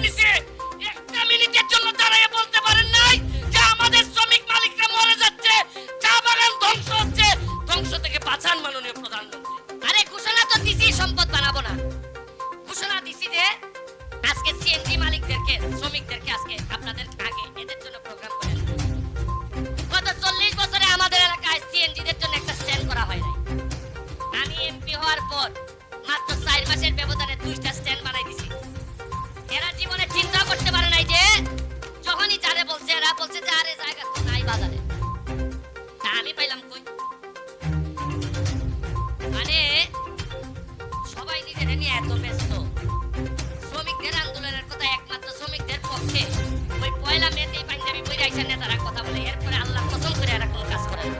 নিচে একটা মিনিটের জন্য দাঁড়িয়ে বলতে পারেন নাই যে আমাদের শ্রমিক মালিকরা মরে যাচ্ছে, চা বাগান ধ্বংস হচ্ছে, ধ্বংস থেকে বাঁচান মাননীয় প্রধানমন্ত্রী। আরে ঘোষণা তো দিছি সম্পদ বানাবো না, ঘোষণা দিছি যে আজকে সিএনজি মালিকদেরকে শ্রমিকদেরকে আজকে আপনাদের আগে এদের জন্য প্রোগ্রাম করে গত 40 বছরে আমাদের এলাকায় সিএনজিদের জন্য একটা স্ট্যান্ড করা হয় নাই। আমি এমপি হওয়ার পর মাত্র 4 মাসের ব্যবধানে 2টা স্ট্যান্ড বানাই দিছি। এরা জীবনে চিন্তা করতে পারে নাই যে যখনই যারে বলছে এরা বলছে যে আরে জায়গা তো নাই বাজারে, তা আমি পাইলাম কই? মানে সবাই নিজের নিয়ে এত ব্যস্ত। শ্রমিকদের আন্দোলনের কথা একমাত্র শ্রমিকদের পক্ষে ওই পয়লা মেতেই পাঞ্জাবি পরে আইসা নেতারা কথা বলে, এরপরে আল্লাহ কসম করে এরা কোনো কাজ করে না।